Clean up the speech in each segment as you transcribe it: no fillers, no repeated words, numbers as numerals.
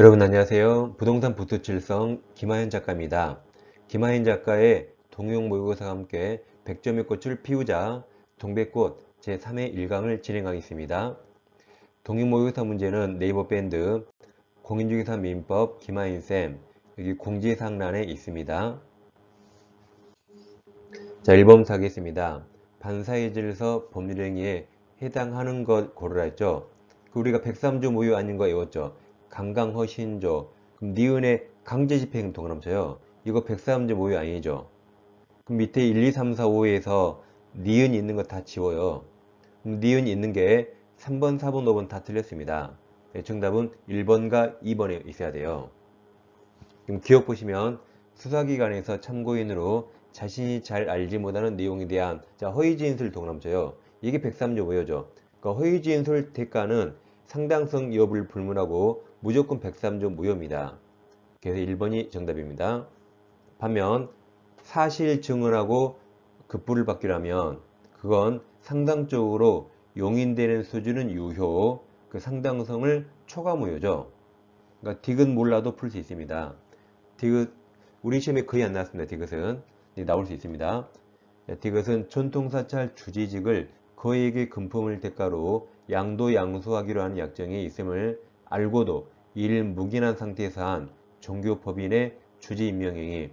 여러분 안녕하세요. 부동산 부투칠성 김하현 작가입니다. 김하현 작가의 동용 모의고사와 함께 100점의 꽃을 피우자 동백꽃 제3회 1강을 진행하겠습니다. 동용 모의고사 문제는 네이버 밴드 공인중개사 민법 김하현쌤 여기 공지사항란에 있습니다. 자, 1번부터 하겠습니다. 반사의 질서 법률행위에 해당하는 것 고르라 했죠. 우리가 103조 모의 아닌 거 외웠죠. 강강허신조. 그럼 니은의 강제집행 동그라미쳐요. 이거 103조 모의 아니죠. 그럼 밑에 1, 2, 3, 4, 5에서 니은 있는 거 다 지워요. 그럼 니은 있는 게 3번, 4번, 5번 다 틀렸습니다. 네, 정답은 1번과 2번에 있어야 돼요. 그럼 기억 보시면 수사기관에서 참고인으로 자신이 잘 알지 못하는 내용에 대한 허위지인술 동그라미쳐요. 이게 103조 모여죠. 그러니까 허위지인술 대가는 상당성 여부를 불문하고 무조건 103조 무효입니다. 그래서 1번이 정답입니다. 반면 사실 증언하고 급부를 받기라면 그건 상당적으로 용인되는 수준은 유효, 그 상당성을 초과무효죠. 그러니까 디귿 몰라도 풀 수 있습니다. 디귿 우리 시험에 거의 안 나왔습니다. 디귿은 나올 수 있습니다. 디귿은 전통사찰 주지직을 거액의 금품을 대가로 양도양수하기로 하는 약정이 있음을 알고도 이를 묵인한 상태에서 한 종교법인의 주지임명행위.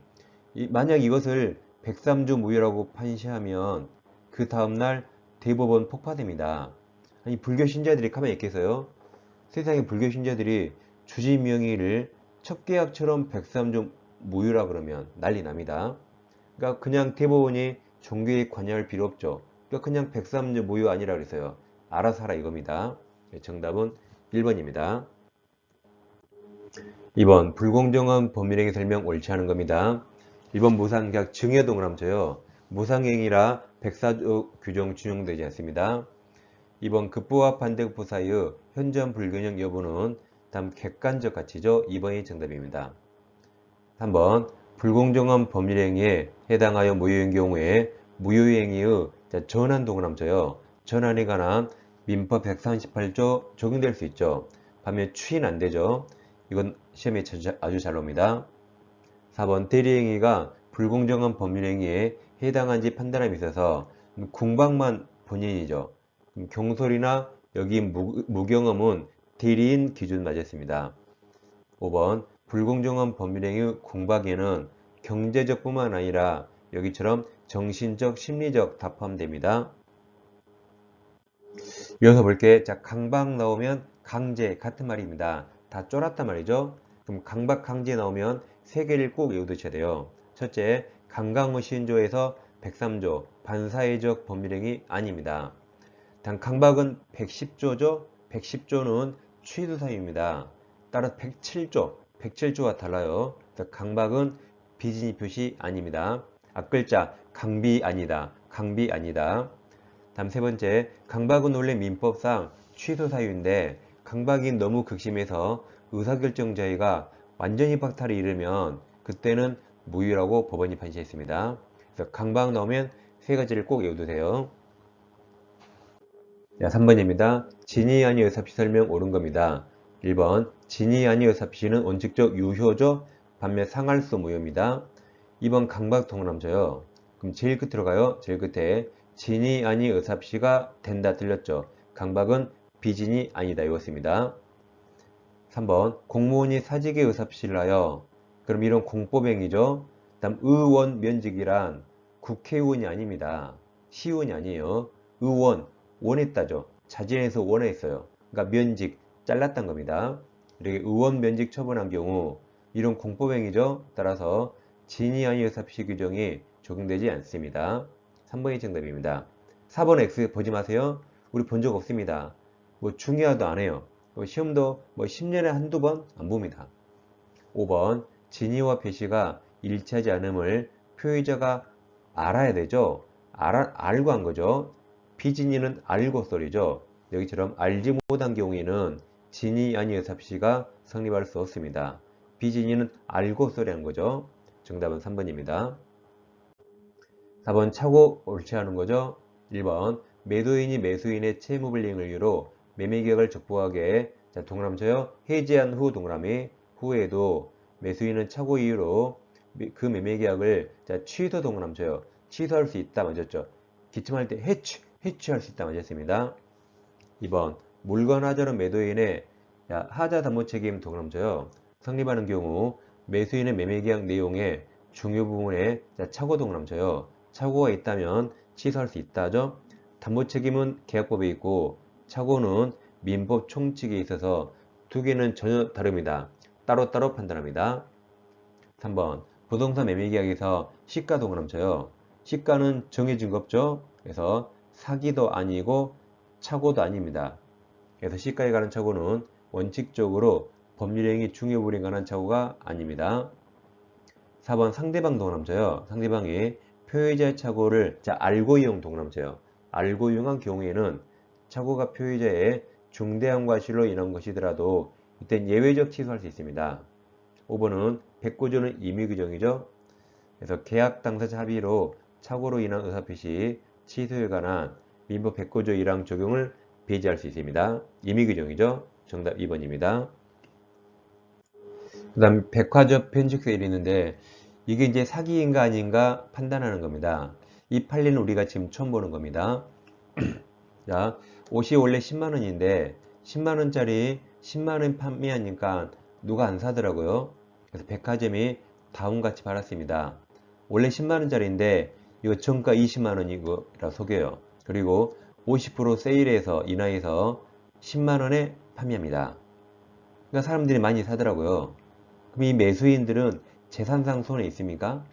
만약 이것을 103조 무효라고 판시하면 그 다음날 대법원 폭파됩니다. 아니 불교 신자들이 가만히 있겠어요? 세상의 불교 신자들이 주지임명행위를 첩계약처럼 103조 무효라 그러면 난리 납니다. 그러니까 그냥 대법원이 종교에 관여할 필요 없죠. 그러니까 그냥 103조 무효 아니라 그랬어요. 알아서 하라 이겁니다. 정답은 1번입니다. 2번 불공정한 법률행위 설명 옳지 않은 겁니다. 1번 무상계약 증여 동그라미쳐요. 무상행위라 104조 규정 준용되지 않습니다. 2번 급부와 반대급부 사이의 현저한 불균형 여부는 다음 객관적 가치죠. 2번이 정답입니다. 3번 불공정한 법률행위에 해당하여 무효인 경우에 무효행위의 전환 동그라미쳐요. 전환에 관한 민법 138조 적용될 수 있죠. 반면 추인 안 되죠. 이건 시험에 아주 잘 옵니다. 4번 대리행위가 불공정한 법률행위에 해당한지 판단함에 있어서 궁박만 본인이죠. 경솔이나 여기 무경험은 대리인 기준 맞았습니다. 5번 불공정한 법률행위 궁박에는 경제적 뿐만 아니라 여기처럼 정신적, 심리적 다 포함됩니다. 이어서 볼게. 자, 강박 나오면 강제 같은 말입니다. 다 쫄았단 말이죠. 그럼 강박, 강제 나오면 세 개를 꼭 외워두셔야 돼요. 첫째, 강강의신조에서 103조 반사회적 법률행위 아닙니다. 단 강박은 110조죠. 110조는 취소사유입니다. 따라서 107조와 달라요. 강박은 비진이 표시 아닙니다. 앞글자 강비 아니다. 강비 아니다. 다음 세 번째, 강박은 원래 민법상 취소사유인데 강박이 너무 극심해서 의사결정 자의가 완전히 박탈에 이르면 그때는 무효라고 법원이 판시했습니다. 그래서 강박 나오면 세 가지를 꼭 외워두세요. 자, 3번입니다. 진위 아니 의사표시 설명 옳은 겁니다. 1번 진위 아니 의사표시는 원칙적 유효죠. 반면 상할수 무효입니다. 2번 강박 동그라미쳐요. 그럼 제일 끝으로 가요. 제일 끝에 진위 아니 의사표시가 된다 틀렸죠. 강박은 비진이 아니다 이것입니다. 3번 공무원이 사직의 의사표시를 하여 그럼 이런 공법행위죠. 다음 의원 면직이란 국회의원이 아닙니다. 시의원이 아니에요. 의원 원했다죠. 자진해서 원했어요. 그러니까 면직 잘랐단 겁니다. 이렇게 의원 면직 처분한 경우 이런 공법행위죠. 따라서 진위 아니 의사표시 규정이 적용되지 않습니다. 3번이 정답입니다. 4번 X 보지 마세요. 우리 본 적 없습니다. 뭐 중요하도 안 해요. 시험도 뭐 10년에 한두 번 안 봅니다. 5번 진위와 표시가 일치하지 않음을 표의자가 알아야 되죠. 알고 한 거죠. 비진위는 알고 소리죠. 여기처럼 알지 못한 경우에는 진위 아니 의사표시가 성립할 수 없습니다. 비진위는 알고 소리한 거죠. 정답은 3번입니다. 4번 차고 옳지 않은 거죠. 1번 매도인이 매수인의 채무불이행을 이유로 매매계약을 적부하게 동그라미 쳐요. 해지한 후 동그라미 후에도 매수인은 착오 이유로 그 매매계약을 취소 동그라미 취소할 수 있다 맞았죠. 기침할 때 해취할 수 있다 맞았습니다. 2번 물건 하자는 매도인의 하자 담보 책임 동그라미 성립하는 경우 매수인의 매매계약 내용의 중요 부분에 착오 동그라미 착오가 있다면 취소할 수 있다죠. 담보 책임은 계약법에 있고 착오는 민법 총칙에 있어서 두 개는 전혀 다릅니다. 따로따로 판단합니다. 3번 부동산 매매계약에서 시가 동그라미 시가는 정해진 거 없죠. 그래서 사기도 아니고 착오도 아닙니다. 그래서 시가에 관한 착오는 원칙적으로 법률행위 중요불이에 관한 착오가 아닙니다. 4번 상대방 동그라미 상대방이 표의자의 착오를 알고 이용 동그라미 알고 이용한 경우에는 착오가 표의자의 중대한 과실로 인한 것이더라도 이땐 예외적 취소할 수 있습니다. 5번은 백구조는 임의규정이죠. 그래서 계약 당사자 합의로 착오로 인한 의사표시 취소에 관한 민법 109조 1항 적용을 배제할 수 있습니다. 임의규정이죠. 정답 2번입니다. 그 다음 백화점 편식 세일이 있는데 이게 이제 사기인가 아닌가 판단하는 겁니다. 이 판례는 우리가 지금 처음 보는 겁니다. 자, 옷이 원래 10만원인데 10만원짜리 10만원 판매하니까 누가 안 사더라고요. 그래서 백화점이 다음같이 팔았습니다. 원래 10만원짜리인데 이거 정가 20만원이라 속여요. 그리고 50% 세일해서 인하해서 10만원에 판매합니다. 그러니까 사람들이 많이 사더라고요. 그럼 이 매수인들은 재산상 손해 있습니까?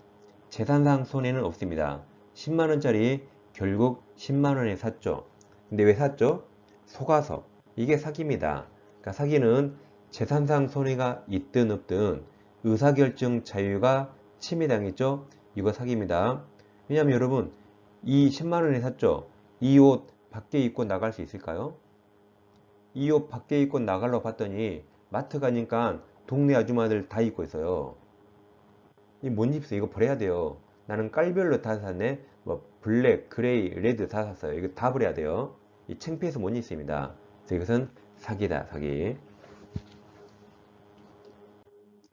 재산상 손해는 없습니다. 10만원짜리 결국 10만원에 샀죠. 근데 왜 샀죠? 속아서. 이게 사기입니다. 그러니까 사기는 재산상 손해가 있든 없든 의사결정 자유가 침해당했죠? 이거 사기입니다. 왜냐하면 여러분 이 10만원에 샀죠? 이 옷 밖에 입고 나갈 수 있을까요? 이 옷 밖에 입고 나가려고 봤더니 마트 가니까 동네 아줌마들 다 입고 있어요. 이 못 입어요. 이거 버려야 돼요. 나는 깔별로 다 샀네. 뭐 블랙, 그레이, 레드 다 샀어요. 이거 다 버려야 돼요. 이 창피해서 못 입습니다. 그래서 이것은 사기다, 사기.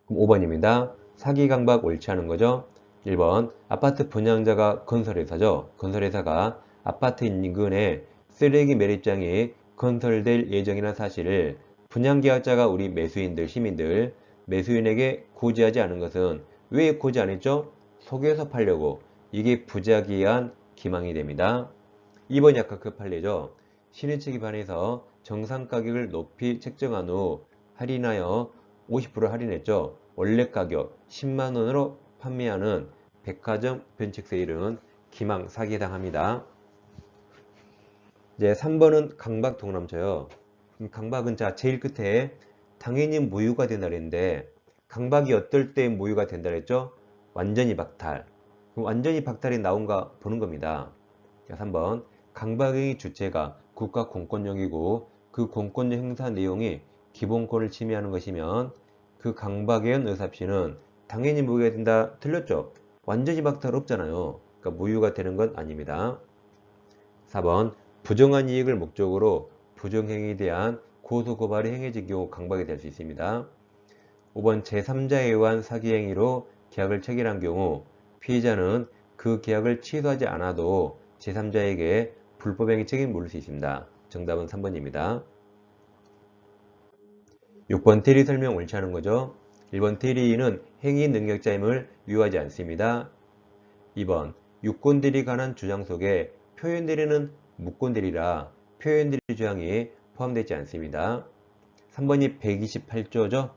그럼 5번입니다. 사기 강박 옳지 않은 거죠. 1번 아파트 분양자가 건설회사죠. 건설회사가 아파트 인근에 쓰레기 매립장이 건설될 예정이라는 사실을 분양계약자가 우리 매수인들, 시민들, 매수인에게 고지하지 않은 것은 왜 고지 안 했죠? 속여서 팔려고. 이게 부작위에 의한 기망이 됩니다. 2번이 아까 그 판례죠. 신의 측에 반해서 정상가격을 높이 책정한 후 할인하여 50% 할인했죠. 원래 가격 10만원으로 판매하는 백화점 변칙 세일은 기망 사기에 해당합니다. 이제 3번은 강박 동남처요. 강박은 제일 끝에 당연히 무효가 된다 그랬는데 강박이 어떨 때 무효가 된다 그랬죠? 완전히 박탈. 그럼 완전히 박탈이 나온가 보는 겁니다. 자, 3번 강박의 주체가 국가 공권력이고 그 공권력 행사 내용이 기본권을 침해하는 것이면 그 강박에 의한 의사표시는 당연히 무효가 된다. 틀렸죠? 완전히 박탈 없잖아요. 그러니까 무효가 되는 건 아닙니다. 4번 부정한 이익을 목적으로 부정행위에 대한 고소고발이 행해진 경우 강박이 될 수 있습니다. 5번 제3자에 의한 사기행위로 계약을 체결한 경우 피해자는 그 계약을 취소하지 않아도 제3자에게 불법행위 책임을 물을 수 있습니다. 정답은 3번입니다. 6번 대리 설명 옳지 않은 거죠. 1번 대리인은 행위 능력자임을 위조하지 않습니다. 2번 유권 대리에 관한 주장 속에 표현 대리는 무권 대리라 표현 대리 주장이 포함되지 않습니다. 3번이 128조죠.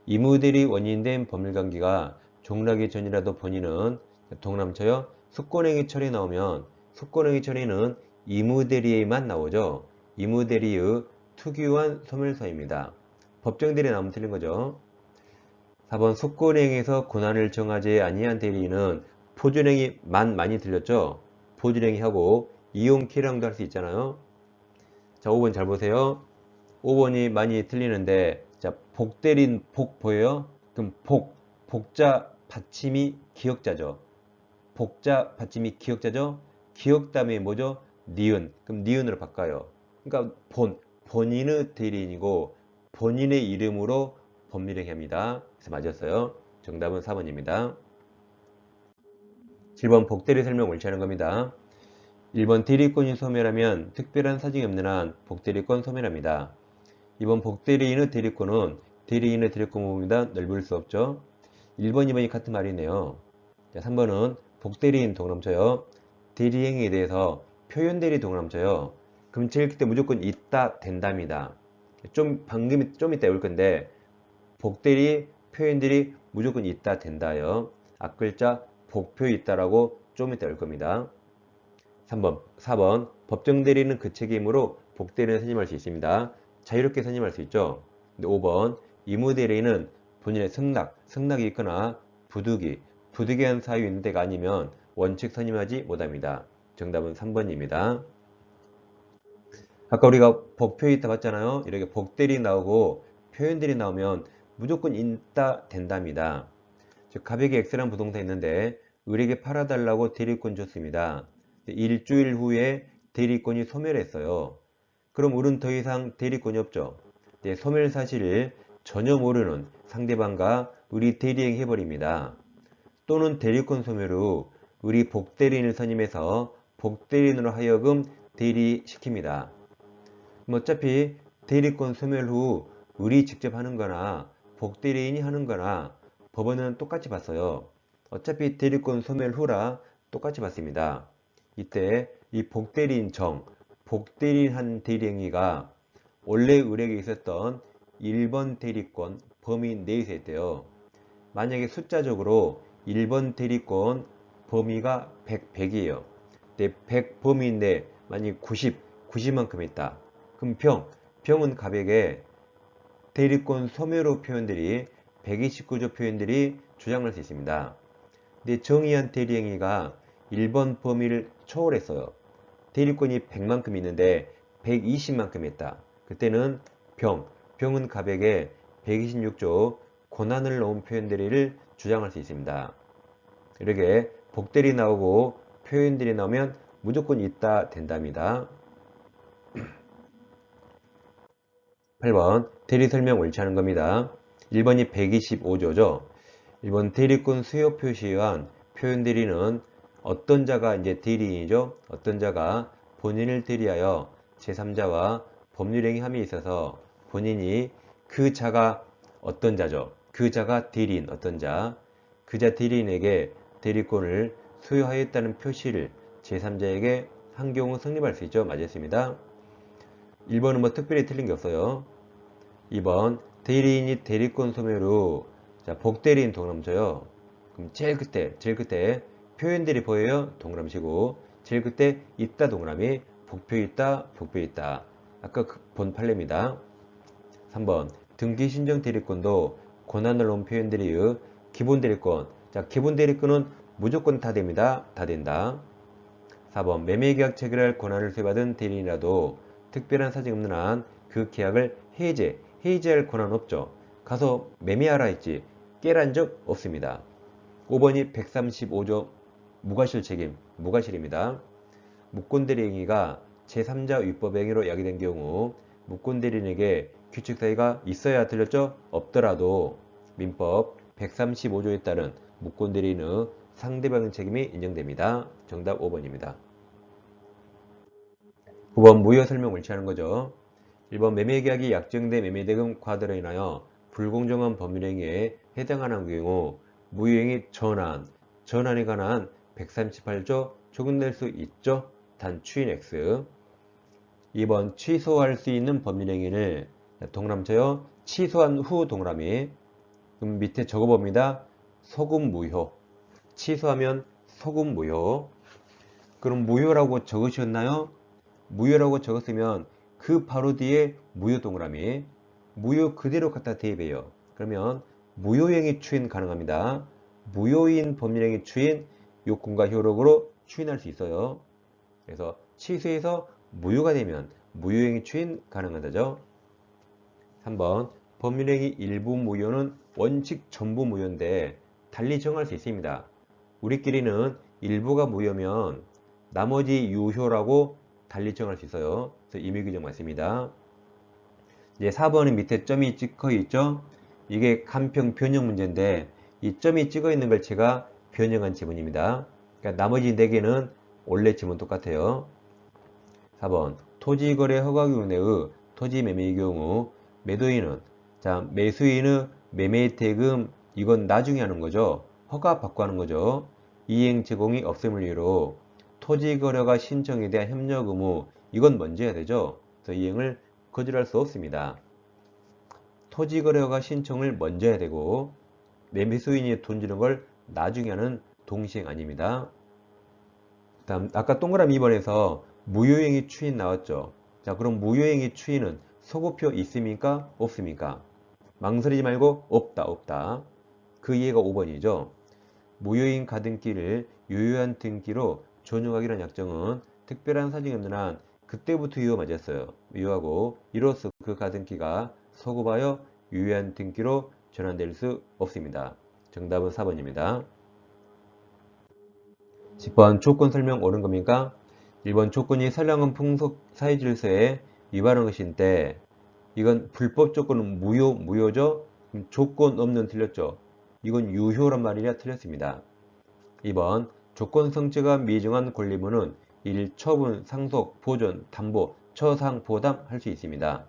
이무대리 원인된 법률관계가 종락이 전이라도 본인은 동남처요. 숙권행위 처리 나오면 숙권행위 처리는 이무대리에만 나오죠. 이무대리의 특유한 소멸서입니다. 법정대리 나오면 틀린 거죠. 4번 숙권행위에서 권한을 정하지 아니한 대리인은 포준행위만 많이 틀렸죠. 포준행위하고 이용키량도 할 수 있잖아요. 자, 5번 잘 보세요. 5번이 많이 틀리는데 자, 복대린 복 보여요? 그럼 복자 받침이 기역자죠. 복자 받침이 기역자죠. 기역 다음에 뭐죠? 니은. 그럼 니은으로 바꿔요. 그러니까 본인의 대리인이고 본인의 이름으로 법률행위 합니다. 그래서 맞았어요. 정답은 4번입니다. 7번 복대리 설명 옳지 않은 겁니다. 1번 대리권이 소멸하면 특별한 사정이 없는 한 복대리권 소멸합니다. 2번 복대리인의 대리권은 대리인의 대리권 부분보다 넓을 수 없죠. 1번, 2번이 같은 말이네요. 자, 3번은 복대리인 동그라쳐요. 대리행위에 대해서 표현대리 동그라쳐요. 그럼 제일 그때 무조건 있다 된답니다. 방금 좀 이따 올 건데 복대리, 표현대리 무조건 있다 된다요. 앞글자 복표 있다라고 좀 이따 올 겁니다. 4번 법정대리는 그 책임으로 복대리는 선임할 수 있습니다. 자유롭게 선임할 수 있죠. 근데 5번 이무대리는 본인의 승낙이 있거나 부득이한 사유 있는 데가 아니면 원칙 선임하지 못합니다. 정답은 3번입니다. 아까 우리가 복표 있다 봤잖아요. 이렇게 복대리 나오고 표현들이 나오면 무조건 있다 된답니다. 즉 가백에 X라는 부동사 있는데 을에게 팔아달라고 대리권 줬습니다. 일주일 후에 대리권이 소멸했어요. 그럼 을은 더 이상 대리권이 없죠. 소멸 사실을 전혀 모르는 상대방과 을이 대리행 해버립니다. 또는 대리권 소멸 후 을이 복대리인을 선임해서 복대리인으로 하여금 대리시킵니다. 어차피 대리권 소멸 후 을이 직접 하는 거나 복대리인이 하는 거나 법원은 똑같이 봤어요. 어차피 대리권 소멸 후라 똑같이 봤습니다. 이때 이 복대리인 복대리인 한 대리행위가 원래 을에게 있었던 1번 대리권 범위 내에서 했대요. 만약에 숫자적으로 1번 대리권 범위가 100이에요. 100 범위 내 만약 90만큼 있다. 그럼 병은 가백에 대리권 소멸 표현들이 129조 표현들이 주장할 수 있습니다. 근데 정의한 대리행위가 1번 범위를 초월했어요. 대리권이 100만큼 있는데 120만큼 있다. 그때는 병은 가백에 126조 고난을 놓은 표현들을 주장할 수 있습니다. 이렇게 복대리 나오고 표현들이 나오면 무조건 있다 된답니다. 8번 대리 설명 옳지 않은 겁니다. 1번이 125조죠. 1번 대리권 수요 표시에 의한 표현 대리는 어떤 자가 이제 대리인이죠. 어떤 자가 본인을 대리하여 제3자와 법률행위 함에 있어서 본인이 그 자가 어떤 자죠. 그 자가 대리인 어떤 자, 그 자 대리인에게 대리권을 수여하였다는 표시를 제3자에게 한 경우 성립할 수 있죠. 맞았습니다. 1번은 뭐 특별히 틀린 게 없어요. 2번 대리인이 대리권 소멸 후 복대리인 동그라쳐요. 그럼 제일 끝에 표현들이 보여요. 동그라미시고 제일 끝에 있다 동그라미 복표 있다. 아까 본 판례입니다. 3번 등기 신정 대리권도 권한을 놓은 표현들이 기본 대리권. 기본 대리권은 무조건 다 됩니다. 다 된다. 4번 매매계약 체결할 권한을 수여받은 대리인이라도 특별한 사정이 없는 한 그 계약을 해지할 권한 없죠. 가서 매매하라 했지 깨란 적 없습니다. 5번이 135조 무과실 책임, 무과실입니다. 무권대리행위가 제3자 위법행위로 야기된 경우 무권대리인에게 규칙사유가 있어야 들렸죠? 없더라도 민법 135조에 따른 무권대리인의 상대방의 책임이 인정됩니다. 정답 5번입니다. 9번 무효 설명 옳지 않은 거죠. 1번 매매계약이 약정된 매매대금 과대로 인하여 불공정한 법률행위에 해당하는 경우 무효행위 전환에 관한 138조 적용될 수 있죠. 단 추인 X. 2번 취소할 수 있는 법률행위를 동그라쳐요. 취소한 후 동그라미. 그럼 밑에 적어봅니다. 소급 무효. 취소하면 소급 무효. 그럼 무효라고 적으셨나요? 무효라고 적었으면 그 바로 뒤에 무효 동그라미. 무효 그대로 갖다 대입해요. 그러면 무효행위 추인 가능합니다. 무효인 법률행위 추인 요건과 효력으로 추인할 수 있어요. 그래서 취소해서 무효가 되면 무효행위 추인 가능하다죠. 3번 법률행위 일부 무효는 원칙 전부 무효인데 달리 정할 수 있습니다. 우리끼리는 일부가 무효면 나머지 유효라고 달리 정할 수 있어요. 그래서 임의규정 맞습니다. 이제 4번은 밑에 점이 찍혀 있죠. 이게 간평 변형 문제인데 이 점이 찍어 있는 걸 제가 변형한 지문입니다. 그러니까 나머지 4개는 원래 지문 똑같아요. 4번 토지거래 허가위원회의 토지매매의 경우 매도인은 자 매수인의 매매 대금 이건 나중에 하는 거죠. 허가 받고 하는 거죠. 이행 제공이 없음을 이유로 토지거래가 신청에 대한 협력 의무 이건 먼저 해야 되죠. 그래서 이행을 거절할 수 없습니다. 토지거래가 신청을 먼저 해야 되고 매수인이 돈 주는 걸 나중에 하는 동시행 아닙니다. 다음 아까 동그라미 2번에서 무효행위 추인 나왔죠. 자 그럼 무효행위 추인은 소급표 있습니까? 없습니까? 망설이지 말고 없다. 그 이해가 5번이죠. 무효인 가등기를 유효한 등기로 전용하기란 약정은 특별한 사정이 없는 한 그때부터 유효 맞았어요. 유효하고 이로써 그 가등기가 소급하여 유효한 등기로 전환될 수 없습니다. 정답은 4번입니다. 10번 조건 설명 옳은 겁니까? 1번 조건이 선량한 풍속 사회질서에 위반한 것인데 이건 불법 조건은 무효죠? 그럼 조건 없는 틀렸죠? 이건 유효란 말이라 틀렸습니다. 2번 조건 성취가 미정한 권리물은 1. 처분, 상속, 보존, 담보, 처상, 보담 할 수 있습니다.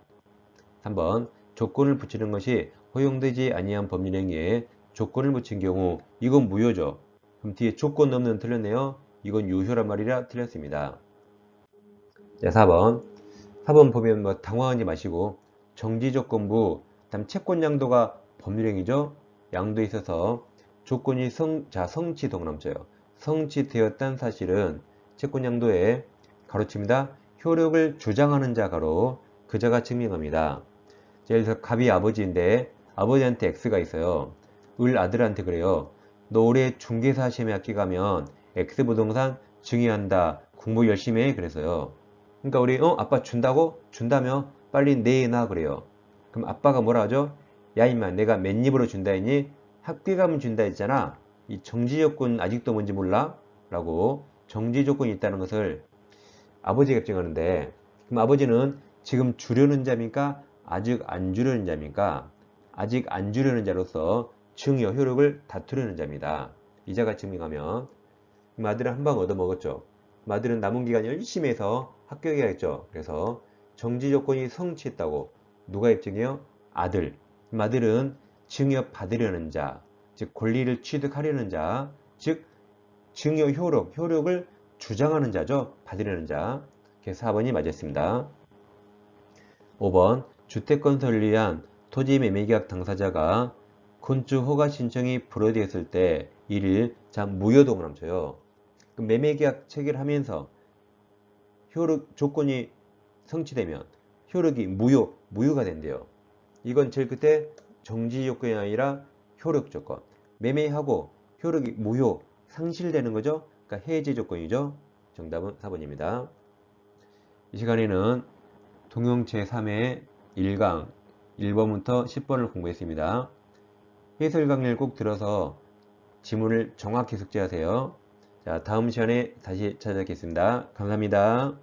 3번 조건을 붙이는 것이 허용되지 아니한 법률행위에 조건을 붙인 경우 이건 무효죠. 그럼 뒤에 조건 없는 틀렸네요. 이건 유효란 말이라 틀렸습니다. 자, 4번 보면 뭐 당황하지 마시고 정지조건부 다음 채권 양도가 법률행위죠. 양도에 있어서 조건이 성취 동그라쳐요. 성취되었다는 사실은 채권 양도에 가로칩니다. 효력을 주장하는 자 가로 그 자가 증명합니다. 예를 들어서 갑이 아버지인데 아버지한테 X가 있어요. 을 아들한테 그래요. 너 올해 중개사 시험에 합격하면 X 부동산 증여한다. 공부 열심히 해. 그래서요. 그러니까 우리 아빠 준다고? 준다며 빨리 내놔 그래요. 그럼 아빠가 뭐라 하죠? 야 임마 내가 맨입으로 준다 했니? 합격하면 준다 했잖아. 이 정지조건 아직도 뭔지 몰라? 라고 정지조건이 있다는 것을 아버지가 입증하는데 그럼 아버지는 지금 주려는 자입니까? 아직 안 주려는 자입니까? 아직 안 주려는 자로서 증여 효력을 다투려는 자입니다. 이자가 증명하면 그럼 아들은 한 방 얻어먹었죠. 아들은 남은 기간 열심히 해서 합격해야겠죠. 그래서 정지 조건이 성취했다고 누가 입증해요? 아들. 아들은 증여 받으려는 자, 즉 권리를 취득하려는 자, 즉 증여 효력을 주장하는 자죠. 받으려는 자. 그래서 4번이 맞았습니다. 5번 주택건설을 위한 토지매매계약 당사자가 건축 허가 신청이 불허되었을 때 1일 무효동을 함쳐요. 매매계약 체결하면서 효력 조건이 성취되면 효력이 무효가 된대요. 이건 제일 끝에 정지 조건이 아니라 효력 조건. 매매하고 효력이 무효, 상실되는 거죠. 그러니까 해제 조건이죠. 정답은 4번입니다. 이 시간에는 동영 제3회 1강 1번부터 10번을 공부했습니다. 해설 강의를 꼭 들어서 지문을 정확히 숙지하세요. 자, 다음 시간에 다시 찾아뵙겠습니다. 감사합니다.